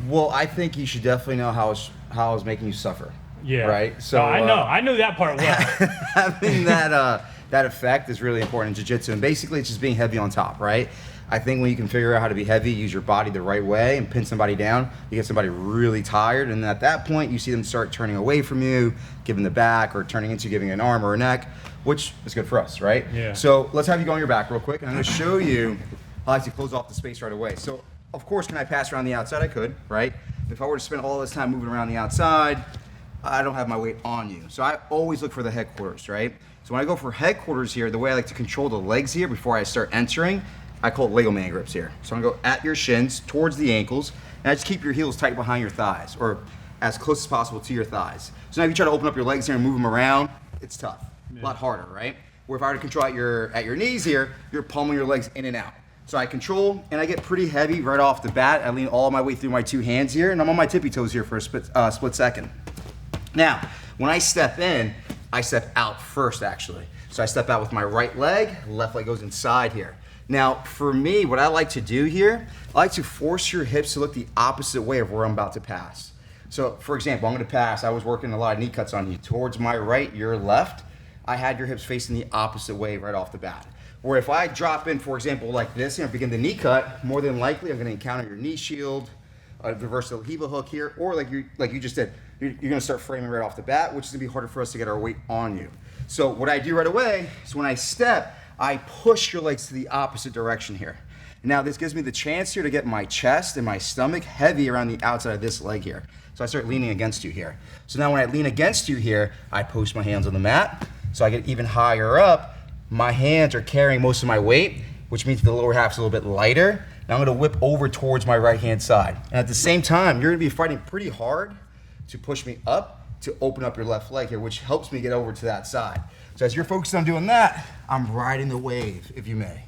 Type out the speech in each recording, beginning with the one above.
Well, I think you should definitely know how it's making you suffer. Yeah. Right. So I knew that part well. Having that effect is really important in jiu-jitsu, and basically it's just being heavy on top, right? I think when you can figure out how to be heavy, use your body the right way, and pin somebody down, you get somebody really tired, and at that point, you see them start turning away from you, giving the back, or turning into giving an arm or a neck, which is good for us, right? Yeah. So let's have you go on your back real quick, and I'm going to show you how I like to close off the space right away. So, of course, can I pass around the outside? I could, right? If I were to spend all this time moving around the outside, I don't have my weight on you. So I always look for the headquarters, right? So when I go for headquarters here, the way I like to control the legs here before I start entering, I call it Lego man grips here. So I'm gonna go at your shins, towards the ankles, and I just keep your heels tight behind your thighs, or as close as possible to your thighs. So now if you try to open up your legs here and move them around, it's tough, a lot harder, right? Where if I were to control at your knees here, you're pummeling your legs in and out. So I control, and I get pretty heavy right off the bat. I lean all my weight through my two hands here, and I'm on my tippy toes here for a split second. Now, when I step in, I step out first, actually. So I step out with my right leg, left leg goes inside here. Now, for me, what I like to do here, I like to force your hips to look the opposite way of where I'm about to pass. So, for example, I'm gonna pass, I was working a lot of knee cuts on you. Towards my right, your left, I had your hips facing the opposite way right off the bat. Where if I drop in, for example, like this, and begin the knee cut, more than likely I'm gonna encounter your knee shield, reverse the Hiva hook here, or like you just did, you're gonna start framing right off the bat, which is gonna be harder for us to get our weight on you. So what I do right away is when I step, I push your legs to the opposite direction here. Now this gives me the chance here to get my chest and my stomach heavy around the outside of this leg here. So I start leaning against you here. So now when I lean against you here, I post my hands on the mat. So I get even higher up. My hands are carrying most of my weight, which means the lower half's a little bit lighter. Now I'm gonna whip over towards my right-hand side. And at the same time, you're gonna be fighting pretty hard to push me up to open up your left leg here, which helps me get over to that side. So as you're focused on doing that, I'm riding the wave, if you may.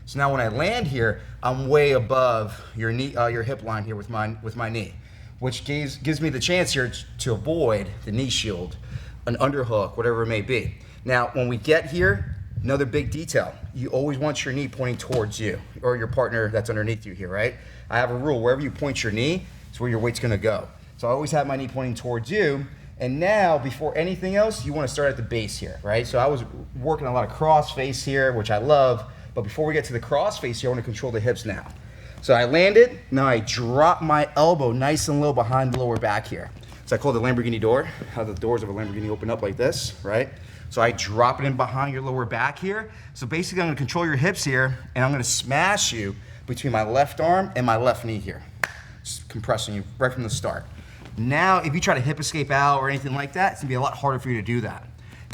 So now when I land here, I'm way above your knee, your hip line here with my knee, which gives me the chance here to avoid the knee shield, an underhook, whatever it may be. Now, when we get here, another big detail, you always want your knee pointing towards you, or your partner that's underneath you here, right? I have a rule, wherever you point your knee, it's where your weight's gonna go. So I always have my knee pointing towards you, and now, before anything else, you wanna start at the base here, right? So I was working a lot of crossface here, which I love, but before we get to the crossface here, I wanna control the hips now. So I landed, now I drop my elbow nice and low behind the lower back here. So I call it the Lamborghini door, how the doors of a Lamborghini open up like this, right? So I drop it in behind your lower back here. So basically I'm gonna control your hips here, and I'm gonna smash you between my left arm and my left knee here. Just compressing you right from the start. Now, if you try to hip escape out or anything like that, it's gonna be a lot harder for you to do that.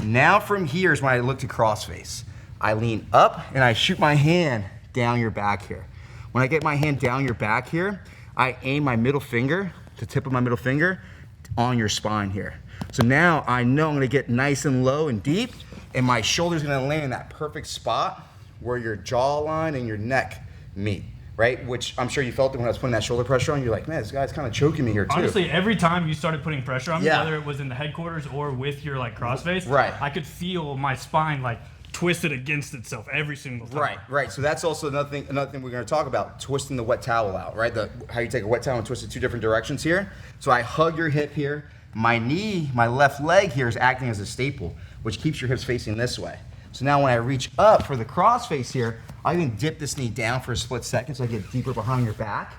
Now from here is when I look to crossface. I lean up and I shoot my hand down your back here. When I get my hand down your back here, I aim my middle finger, the tip of my middle finger, on your spine here. So now I know I'm gonna get nice and low and deep, and my shoulder's gonna land in that perfect spot where your jawline and your neck meet, right? Which I'm sure you felt it when I was putting that shoulder pressure on. You're like, man, this guy's kind of choking me here too. Honestly, every time you started putting pressure on me, whether it was in the headquarters or with your like crossface, right, I could feel my spine like twisted against itself every single time. Right. So that's also another thing we're going to talk about, twisting the wet towel out, right? How you take a wet towel and twist it two different directions here. So I hug your hip here. My knee, my left leg here is acting as a staple, which keeps your hips facing this way. So now when I reach up for the crossface here, I even dip this knee down for a split second so I get deeper behind your back.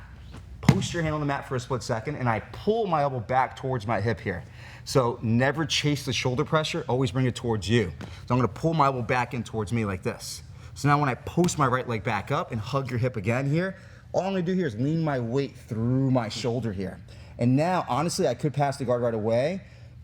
Post your hand on the mat for a split second, and I pull my elbow back towards my hip here. So never chase the shoulder pressure, always bring it towards you. So I'm gonna pull my elbow back in towards me like this. So now when I post my right leg back up and hug your hip again here, all I'm gonna do here is lean my weight through my shoulder here. And now, honestly, I could pass the guard right away,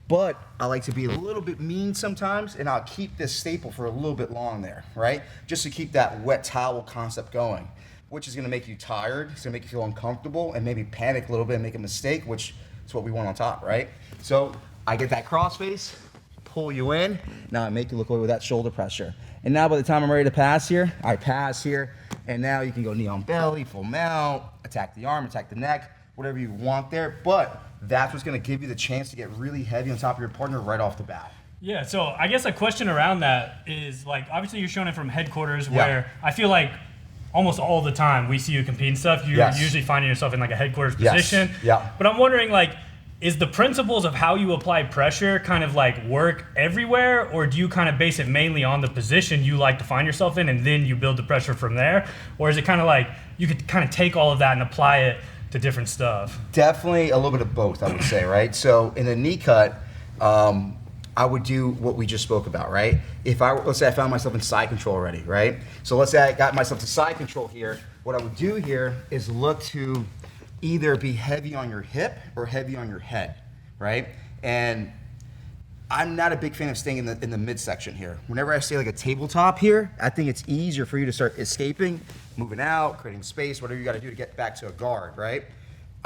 but I like to be a little bit mean sometimes, and I'll keep this staple for a little bit long there, right? Just to keep that wet towel concept going, which is gonna make you tired, it's gonna make you feel uncomfortable, and maybe panic a little bit and make a mistake, which is what we want on top, right? So I get that crossface, pull you in, now I make you look away with that shoulder pressure. And now by the time I'm ready to pass here, I pass here, and now you can go knee on belly, full mount, attack the arm, attack the neck, whatever you want there, but that's what's gonna give you the chance to get really heavy on top of your partner right off the bat. Yeah, so I guess a question around that is, like, obviously you're showing it from headquarters where I feel like almost all the time we see you compete and stuff, you're usually finding yourself in like a headquarters position. Yeah. But I'm wondering, like, is the principles of how you apply pressure kind of like work everywhere, or do you kind of base it mainly on the position you like to find yourself in and then you build the pressure from there? Or is it kind of like you could kind of take all of that and apply it to different stuff? Definitely a little bit of both, I would say, right? So in a knee cut, I would do what we just spoke about, right? Let's say I found myself in side control already, right? So let's say I got myself to side control here. What I would do here is look to either be heavy on your hip or heavy on your head, right? And I'm not a big fan of staying in the midsection here. Whenever I stay like a tabletop here, I think it's easier for you to start escaping, moving out, creating space, whatever you got to do to get back to a guard, right?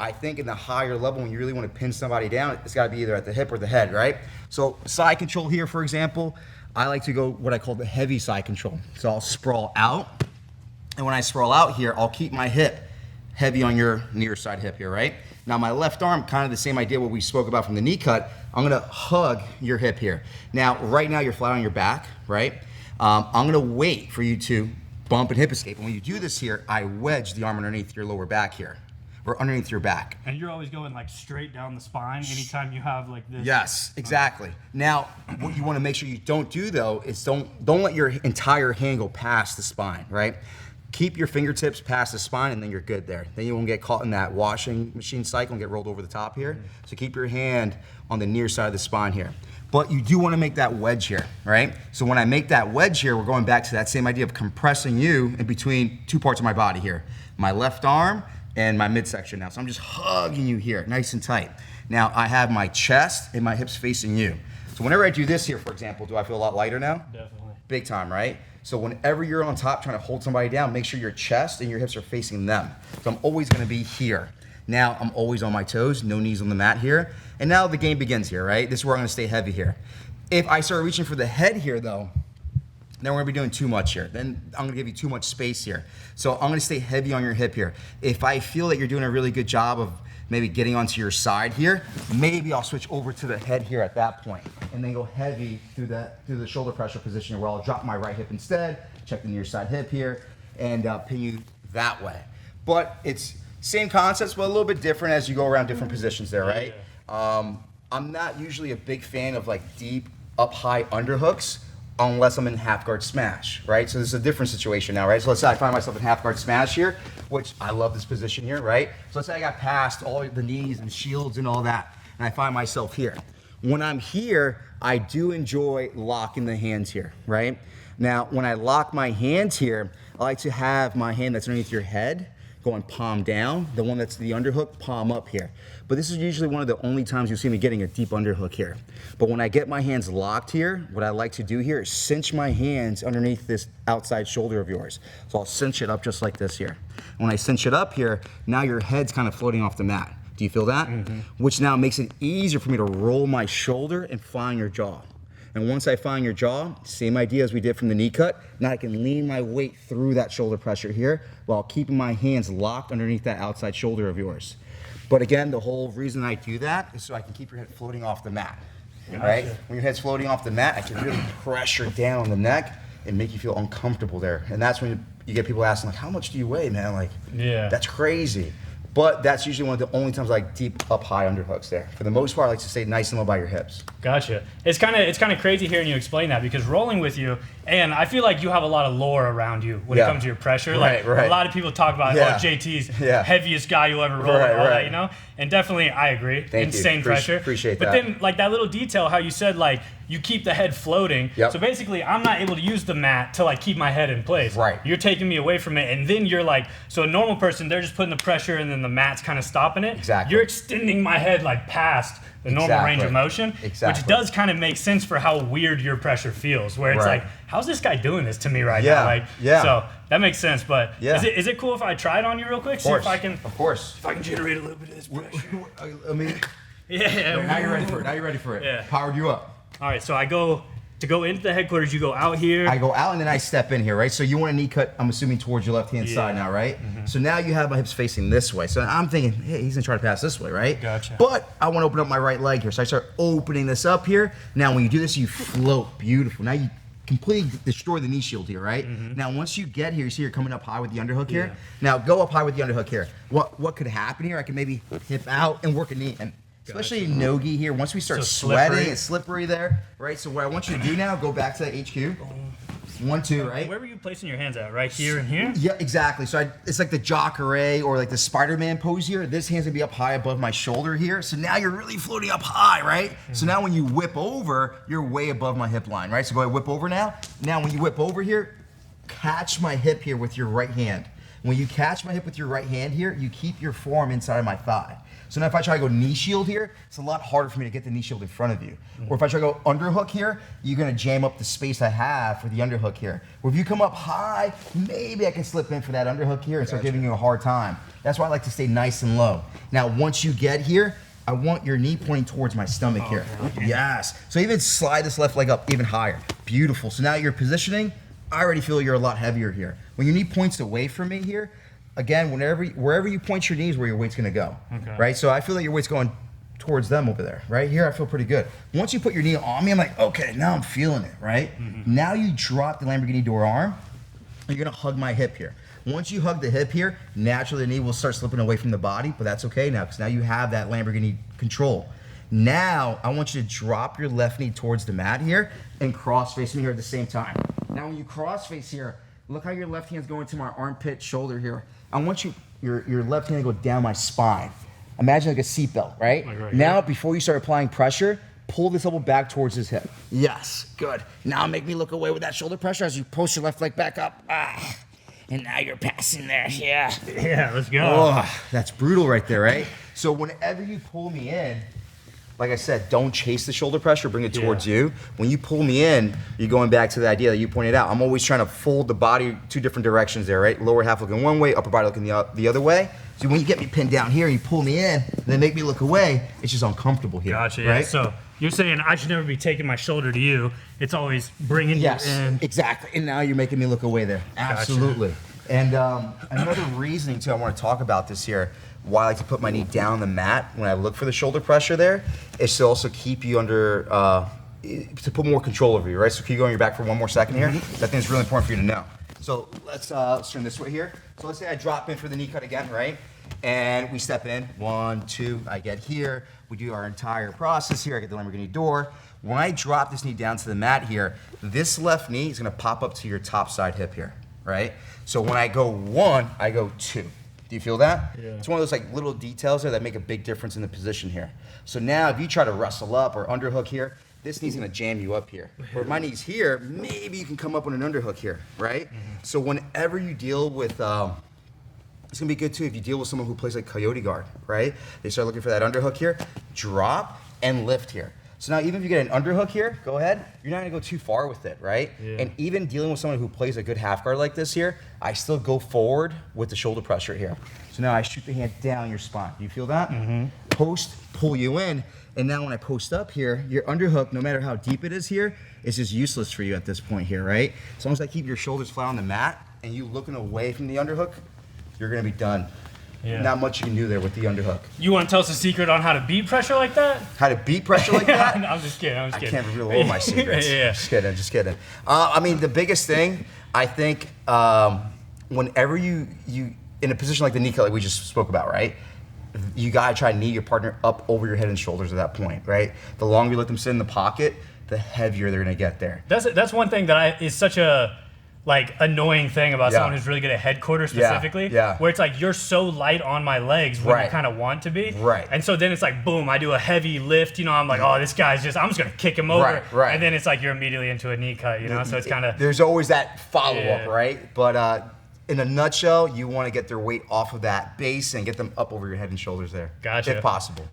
I think in the higher level, when you really want to pin somebody down, it's got to be either at the hip or the head, right? So side control here, for example, I like to go what I call the heavy side control. So I'll sprawl out, and when I sprawl out here, I'll keep my hip heavy on your near side hip here, right? Now my left arm, kind of the same idea what we spoke about from the knee cut, I'm gonna hug your hip here. Now, right now you're flat on your back, right? I'm gonna wait for you to bump and hip escape. And when you do this here, I wedge the arm underneath your lower back here, or underneath your back. And you're always going like straight down the spine anytime you have like this. Yes, exactly. Now, what you wanna make sure you don't do though, is don't let your entire hand go past the spine, right? Keep your fingertips past the spine and then you're good there. Then you won't get caught in that washing machine cycle and get rolled over the top here. So keep your hand on the near side of the spine here. But you do want to make that wedge here, right? So when I make that wedge here, we're going back to that same idea of compressing you in between two parts of my body here. My left arm and my midsection now. So I'm just hugging you here, nice and tight. Now I have my chest and my hips facing you. So whenever I do this here, for example, do I feel a lot lighter now? Definitely. Big time, right? So whenever you're on top trying to hold somebody down, make sure your chest and your hips are facing them. So I'm always gonna be here. Now I'm always on my toes, no knees on the mat here. And now the game begins here, right? This is where I'm gonna stay heavy here. If I start reaching for the head here though, then we're gonna be doing too much here. Then I'm gonna give you too much space here. So I'm gonna stay heavy on your hip here. If I feel that you're doing a really good job of maybe getting onto your side here, maybe I'll switch over to the head here at that point, and then go heavy through the shoulder pressure position here, where I'll drop my right hip instead, check the near side hip here, and pin you that way. But it's same concepts, but a little bit different as you go around different positions there, right? I'm not usually a big fan of like deep up high underhooks unless I'm in half guard smash, right? So this is a different situation now, right? So let's say I find myself in half guard smash here, which I love this position here, right? So let's say I got past all the knees and shields and all that, and I find myself here. When I'm here, I do enjoy locking the hands here, right? Now, when I lock my hands here, I like to have my hand that's underneath your head going palm down, the one that's the underhook, palm up here. But this is usually one of the only times you'll see me getting a deep underhook here. But when I get my hands locked here, what I like to do here is cinch my hands underneath this outside shoulder of yours. So I'll cinch it up just like this here. When I cinch it up here, now your head's kind of floating off the mat. Do you feel that? Which now makes it easier for me to roll my shoulder and find your jaw. And once I find your jaw, same idea as we did from the knee cut, now I can lean my weight through that shoulder pressure here while keeping my hands locked underneath that outside shoulder of yours. But again, the whole reason I do that is so I can keep your head floating off the mat, right? When your head's floating off the mat, I can really pressure down on the neck and make you feel uncomfortable there. And that's when you get people asking, like, how much do you weigh, man? Like, that's crazy. But that's usually one of the only times I like deep up high underhooks there. For the most part, I like to stay nice and low by your hips. Gotcha. It's kind of crazy hearing you explain that, because rolling with you, and I feel like you have a lot of lore around you when it comes to your pressure. Right, like a lot of people talk about, oh, JT's heaviest guy you'll ever roll, and all that, you know? And definitely, I agree. Insane pressure. Appreciate that. But then, like that little detail, how you said like you keep the head floating. So basically, I'm not able to use the mat to like keep my head in place. Right. You're taking me away from it, and then you're like, so a normal person, they're just putting the pressure, and then the mat's kind of stopping it. Exactly. You're extending my head like past the normal range of motion, which does kind of make sense for how weird your pressure feels, where it's like, how's this guy doing this to me right now? Like, so that makes sense. But is it cool if I try it on you real quick? See if I can. Of course. If I can generate a little bit of this pressure. I mean, now you're ready for it. Now you're ready for it. Powered you up. All right, so I go to go into the headquarters. You go out here. I go out and then I step in here, right? So you want a knee cut, I'm assuming, towards your left-hand side now, right? So now you have my hips facing this way. So I'm thinking, hey, he's gonna try to pass this way, right? Gotcha. But I wanna open up my right leg here. So I start opening this up here. Now when you do this, you float, beautiful. Now you completely destroy the knee shield here, right? Now, once you get here, you see you're coming up high with the underhook here. Yeah. Now, go up high with the underhook here. What could happen here? I can maybe hip out and work a knee in. Especially in no-gi here, once we start sweating, it's slippery there, right? So what I want you to do now, go back to the HQ. 1, 2, right? Where were you placing your hands at? Right here and here? Yeah, exactly. So it's like the Jacare or like the Spider-Man pose here. This hand's gonna be up high above my shoulder here. So now you're really floating up high, right? So now when you whip over, you're way above my hip line, right? So go ahead, whip over now. Now when you whip over here, catch my hip here with your right hand. When you catch my hip with your right hand here, you keep your forearm inside of my thigh. So now if I try to go knee shield here, it's a lot harder for me to get the knee shield in front of you. Or if I try to go underhook here, you're gonna jam up the space I have for the underhook here. Or if you come up high, maybe I can slip in for that underhook here and start giving you a hard time. That's why I like to stay nice and low. Now, once you get here, I want your knee pointing towards my stomach here. Okay. Yes. So even slide this left leg up even higher. Beautiful. So now you're positioning. I already feel you're a lot heavier here. When your knee points away from me here, again, wherever you point your knees, where your weight's gonna go, right? So I feel that your weight's going towards them over there, right? Here, I feel pretty good. Once you put your knee on me, I'm like, okay, now I'm feeling it, right? Now you drop the Lamborghini door arm, and you're gonna hug my hip here. Once you hug the hip here, naturally the knee will start slipping away from the body, but that's okay now, because now you have that Lamborghini control. Now, I want you to drop your left knee towards the mat here, and cross face me here at the same time. Now, when you cross face here, look how your left hand's going to my armpit, shoulder here. I want your left hand to go down my spine. Imagine like a seatbelt, right? Like right now, here? before you start applying pressure, pull this elbow back towards his hip. Yes, good. Now make me look away with that shoulder pressure as you post your left leg back up. Ah, and now you're passing there, yeah. Yeah, let's go. Oh, that's brutal right there, right? So whenever you pull me in, like I said, don't chase the shoulder pressure, bring it towards you. When you pull me in, you're going back to the idea that you pointed out. I'm always trying to fold the body 2 different directions there, right? Lower half looking one way, upper body looking the other way. So when you get me pinned down here and you pull me in, and then make me look away, it's just uncomfortable here, Gotcha, yeah. right? So you're saying I should never be taking my shoulder to you. It's always bringing you in. Exactly. And now you're making me look away there. Absolutely. And another reasoning too, I want to talk about this here, why I like to put my knee down on the mat when I look for the shoulder pressure there, is to also keep you under, to put more control over you, right? So keep going your back for one more second here. I think it's really important for you to know. So let's turn this way here. So let's say I drop in for the knee cut again, right? And we step in, 1, 2, I get here. We do our entire process here. I get the Lamborghini door. When I drop this knee down to the mat here, this left knee is gonna pop up to your top side hip here, right? So when I go 1, I go 2. Do you feel that? Yeah. It's one of those like little details there that make a big difference in the position here. So now if you try to wrestle up or underhook here, this knee's gonna jam you up here. Or if my knee's here, maybe you can come up on an underhook here, right? So whenever you deal with, it's gonna be good too if you deal with someone who plays like coyote guard, right? They start looking for that underhook here, drop and lift here. So now even if you get an underhook here, go ahead, you're not gonna go too far with it, right? Yeah. And even dealing with someone who plays a good half guard like this here, I still go forward with the shoulder pressure here. So now I shoot the hand down your spine. Do you feel that? Post, pull you in, and now when I post up here, your underhook, no matter how deep it is here, is just useless for you at this point here, right? As long as I keep your shoulders flat on the mat and you looking away from the underhook, you're gonna be done. Yeah. Not much you can do there with the underhook. You want to tell us a secret on how to beat pressure like that? How to beat pressure like that? I'm just kidding. I can't reveal all my secrets. Yeah. Just kidding. I mean, the biggest thing, I think, whenever you in a position like the knee cut like we just spoke about, right? You gotta try to knee your partner up over your head and shoulders at that point, right? The longer you let them sit in the pocket, the heavier they're gonna get there. That's one thing that is such a annoying thing about someone who's really good at headquarters specifically. Yeah. Where it's like you're so light on my legs when you kind of want to be. Right. And so then it's like boom, I do a heavy lift. You know, I'm like, oh, this guy's I'm just gonna kick him over. Right. And then it's like you're immediately into a knee cut. You know, so it's kind of. There's always that follow up, Yeah. right? But in a nutshell, you want to get their weight off of that base and get them up over your head and shoulders there, Gotcha. if possible.